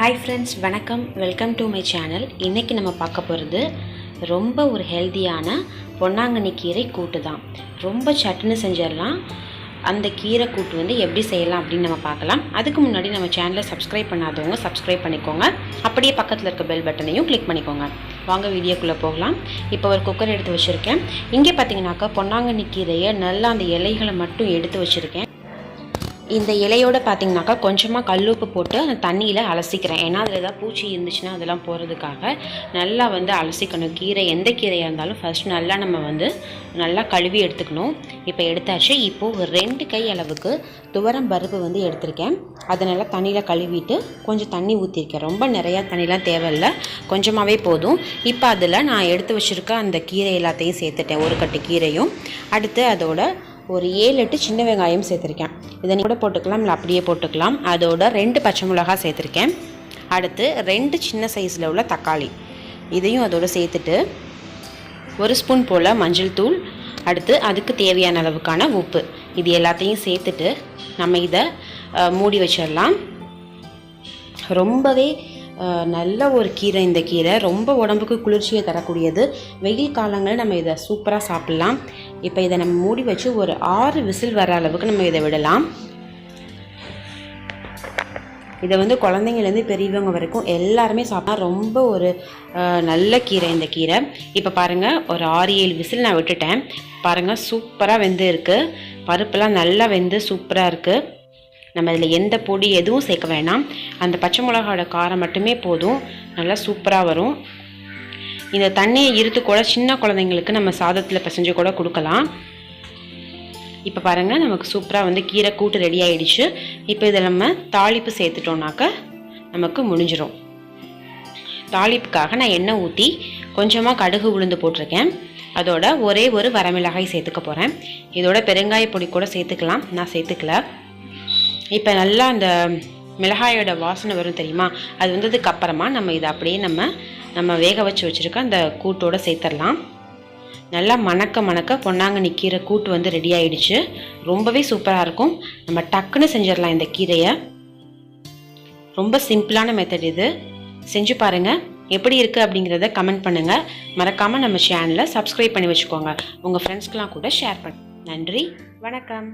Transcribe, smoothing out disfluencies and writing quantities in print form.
Hi friends, வணக்கம். Welcome to my channel. இன்னைக்கு நம்ம பார்க்க போகிறது ரொம்ப ஒரு ஹெல்தியான பொன்னாங்கண்ணி கீரை கூட்டு தான். ரொம்ப சட்டுன்னு செஞ்சிடலாம். அந்த கீரை கூட்டு வந்து எப்படி செய்யலாம் அப்படின்னு நம்ம பார்க்கலாம். அதுக்கு முன்னாடி நம்ம சேனலை சப்ஸ்கிரைப் பண்ணாதவங்க சப்ஸ்கிரைப் பண்ணிக்கோங்க. அப்படியே பக்கத்தில் இருக்க பெல் பட்டனையும் கிளிக் பண்ணிக்கோங்க. வாங்க வீடியோக்குள்ளே போகலாம். இப்போ ஒரு குக்கர் எடுத்து வச்சுருக்கேன். இங்கே பார்த்தீங்கன்னாக்கா பொன்னாங்கண்ணி கீரையை நல்லா அந்த இலைகளை மட்டும் எடுத்து வச்சுருக்கேன். இந்த இலையோடு பார்த்திங்கனாக்கா கொஞ்சமாக கல்லுப்பு போட்டு அந்த தண்ணியில் அலசிக்கிறேன். ஏன்னா அதில் ஏதாவது பூச்சி இருந்துச்சுன்னா அதெல்லாம் போகிறதுக்காக நல்லா வந்து அலசிக்கணும். கீரை எந்த கீரையாக இருந்தாலும் ஃபஸ்ட் நல்லா நம்ம நல்லா கழுவி எடுத்துக்கணும். இப்போ எடுத்தாச்சு. இப்போது ஒரு 2 கை அளவுக்கு துவரம் பருப்பு வந்து எடுத்திருக்கேன். அதை நல்லா தண்ணியில் கழுவிட்டு கொஞ்சம் தண்ணி ஊற்றிருக்கேன். ரொம்ப நிறையா தண்ணிலாம் தேவையில்லை, கொஞ்சமாகவே போதும். இப்போ அதில் நான் எடுத்து வச்சுருக்க அந்த கீரை எல்லாத்தையும் சேர்த்துட்டேன். ஒரு கட்டு கீரையும், அடுத்து அதோட ஒரு 7-8 சின்ன வெங்காயம் சேர்த்துருக்கேன். இதை கூட போட்டுக்கலாம், இல்லை அப்படியே போட்டுக்கலாம். அதோட 2 பச்சை மிளகாய் சேர்த்துருக்கேன். அடுத்து 2 சின்ன சைஸில் உள்ள தக்காளி, இதையும் அதோடு சேர்த்துட்டு 1 ஸ்பூன் போல் மஞ்சள் தூள், அடுத்து அதுக்கு தேவையான அளவுக்கான உப்பு, இது எல்லாத்தையும் சேர்த்துட்டு நம்ம இதை மூடி வச்சிடலாம். ரொம்பவே நல்ல ஒரு கீரை. இந்த கீரை ரொம்ப உடம்புக்கு குளிர்ச்சியை தரக்கூடியது. வெயில் காலங்களில் நம்ம இதை சூப்பராக சாப்பிட்லாம். இப்போ இதை நம்ம மூடி வச்சு ஒரு 6 விசில் வர அளவுக்கு நம்ம இதை விடலாம். இதை வந்து குழந்தைங்கலேருந்து பெரியவங்க வரைக்கும் எல்லாருமே சாப்பிட்டா ரொம்ப ஒரு நல்ல கீரை இந்த கீரை. இப்போ பாருங்கள், ஒரு 6-7 விசில் நான் விட்டுட்டேன். பாருங்கள், சூப்பராக வெந்து இருக்குது. பருப்பெல்லாம் நல்லா வெந்து சூப்பராக இருக்குது. நம்ம இதில் எந்த பொடி எதுவும் சேர்க்க வேணாம். அந்த பச்சை மிளகாவோட காரம் மட்டுமே போதும், நல்லா சூப்பராக வரும். இந்த தண்ணியை இருத்து கூட சின்ன குழந்தைங்களுக்கு நம்ம சாதத்தில் பிசைஞ்சு கூட கொடுக்கலாம். இப்போ பாருங்கள், நமக்கு சூப்பராக வந்து கீரை கூட்டு ரெடி ஆகிடுச்சு. இப்போ இதை நம்ம தாளிப்பு சேர்த்துட்டோம்னாக்க நமக்கு முடிஞ்சிடும். தாளிப்புக்காக நான் எண்ணெய் ஊற்றி கொஞ்சமாக கடுகு உளுந்து போட்டிருக்கேன். அதோட ஒரே ஒரு வரமிளகாய் சேர்த்துக்க போகிறேன். இதோட பெருங்காய பொடி கூட சேர்த்துக்கலாம், நான் சேர்த்துக்கல. இப்போ நல்லா அந்த மிளகாயோட வாசனை வரும் தெரியுமா, அது வந்ததுக்கு அப்புறமா நம்ம இதை அப்படியே நம்ம வேக வச்சு வச்சுருக்க அந்த கூட்டோடு சேர்த்துடலாம். நல்லா மணக்க பொன்னாங்கண்ணி கீரை கூட்டு வந்து ரெடி ஆகிடுச்சு. ரொம்பவே சூப்பராக இருக்கும். நம்ம டக்குன்னு செஞ்சிடலாம் இந்த கீரையை. ரொம்ப சிம்பிளான மெத்தட் இது. செஞ்சு பாருங்கள், எப்படி இருக்குது அப்படிங்கிறத கமெண்ட் பண்ணுங்கள். மறக்காமல் நம்ம சேனலை சப்ஸ்கிரைப் பண்ணி வச்சுக்கோங்க. உங்கள் ஃப்ரெண்ட்ஸ்க்கெலாம் கூட ஷேர் பண்ணுங்கள். நன்றி, வணக்கம்.